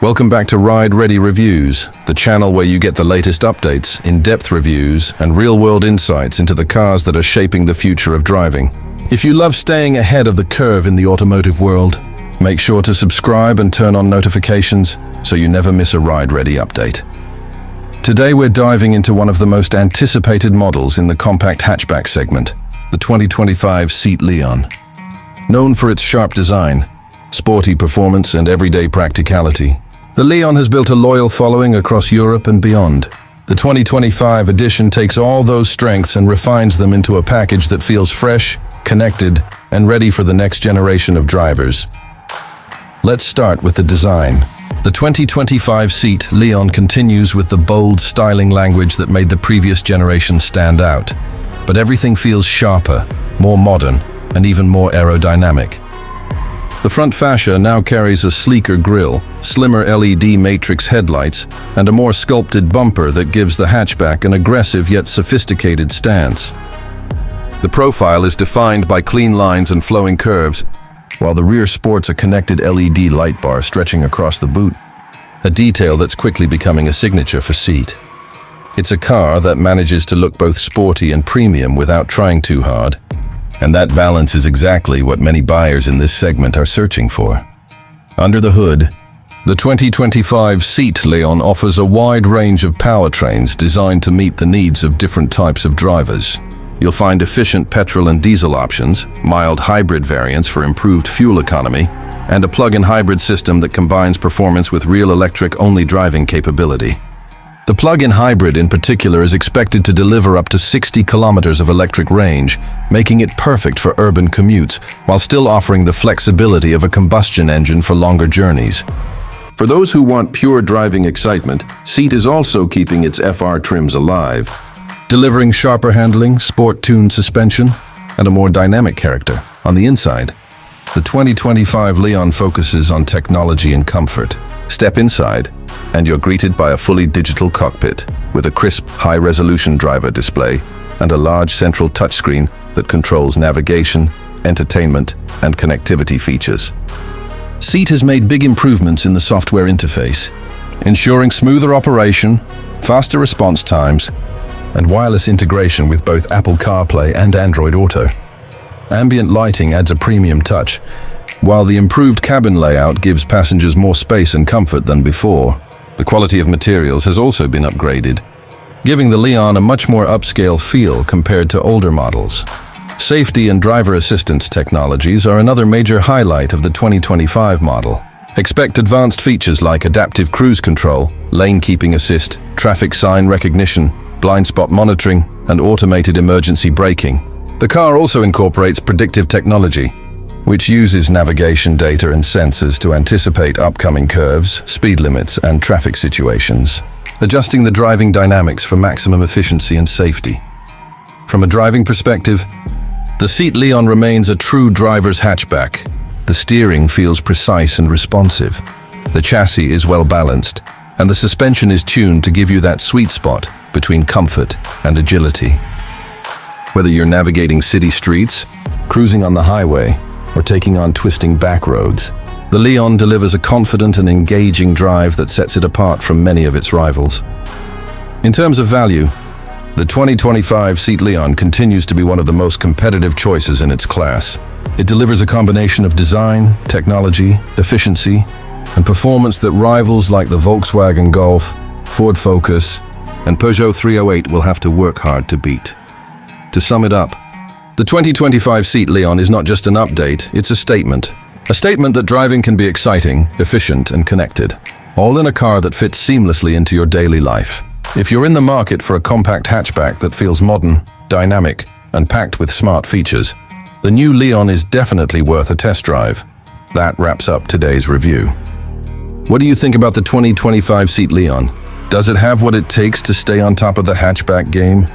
Welcome back to Ride Ready Reviews, the channel where you get the latest updates, in-depth reviews, and real-world insights into the cars that are shaping the future of driving. If you love staying ahead of the curve in the automotive world, make sure to subscribe and turn on notifications so you never miss a Ride Ready update. Today we're diving into one of the most anticipated models in the compact hatchback segment, the 2025 Seat Leon. Known for its sharp design, sporty performance, and everyday practicality, the Leon has built a loyal following across Europe and beyond. The 2025 edition takes all those strengths and refines them into a package that feels fresh, connected, and ready for the next generation of drivers. Let's start with the design. The 2025 Seat Leon continues with the bold styling language that made the previous generation stand out. But everything feels sharper, more modern, and even more aerodynamic. The front fascia now carries a sleeker grille, slimmer LED matrix headlights, and a more sculpted bumper that gives the hatchback an aggressive yet sophisticated stance. The profile is defined by clean lines and flowing curves, while the rear sports a connected LED light bar stretching across the boot, a detail that's quickly becoming a signature for Seat. It's a car that manages to look both sporty and premium without trying too hard. And that balance is exactly what many buyers in this segment are searching for. Under the hood, the 2025 Seat Leon offers a wide range of powertrains designed to meet the needs of different types of drivers. You'll find efficient petrol and diesel options, mild hybrid variants for improved fuel economy, and a plug-in hybrid system that combines performance with real electric-only driving capability. The plug-in hybrid in particular is expected to deliver up to 60 kilometers of electric range, making it perfect for urban commutes, while still offering the flexibility of a combustion engine for longer journeys. For those who want pure driving excitement, Seat is also keeping its FR trims alive, delivering sharper handling, sport-tuned suspension, and a more dynamic character. On the inside, the 2025 Leon focuses on technology and comfort. Step inside, and you're greeted by a fully digital cockpit with a crisp, high-resolution driver display and a large central touchscreen that controls navigation, entertainment, and connectivity features. Seat has made big improvements in the software interface, ensuring smoother operation, faster response times, and wireless integration with both Apple CarPlay and Android Auto. Ambient lighting adds a premium touch, while the improved cabin layout gives passengers more space and comfort than before. The quality of materials has also been upgraded, giving the Leon a much more upscale feel compared to older models. Safety and driver assistance technologies are another major highlight of the 2025 model. Expect advanced features like adaptive cruise control, lane keeping assist, traffic sign recognition, blind spot monitoring, and automated emergency braking. The car also incorporates predictive technology, which uses navigation data and sensors to anticipate upcoming curves, speed limits, and traffic situations, adjusting the driving dynamics for maximum efficiency and safety. From a driving perspective, the Seat Leon remains a true driver's hatchback. The steering feels precise and responsive. The chassis is well balanced, and the suspension is tuned to give you that sweet spot between comfort and agility. Whether you're navigating city streets, cruising on the highway, or taking on twisting back roads, the Leon delivers a confident and engaging drive that sets it apart from many of its rivals. In terms of value, the 2025 Seat Leon continues to be one of the most competitive choices in its class. It delivers a combination of design, technology, efficiency, and performance that rivals like the Volkswagen Golf, Ford Focus, and Peugeot 308 will have to work hard to beat. To sum it up, the 2025 Seat Leon is not just an update, it's a statement. A statement that driving can be exciting, efficient, and connected, all in a car that fits seamlessly into your daily life. If you're in the market for a compact hatchback that feels modern, dynamic, and packed with smart features, the new Leon is definitely worth a test drive. That wraps up today's review. What do you think about the 2025 Seat Leon? Does it have what it takes to stay on top of the hatchback game?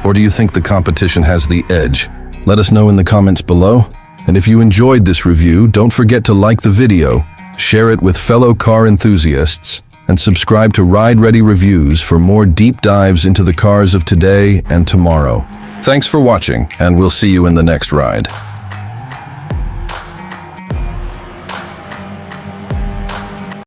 Or do you think the competition has the edge? Let us know in the comments below. And if you enjoyed this review, don't forget to like the video, share it with fellow car enthusiasts, and subscribe to Ride Ready Reviews for more deep dives into the cars of today and tomorrow. Thanks for watching, and we'll see you in the next ride.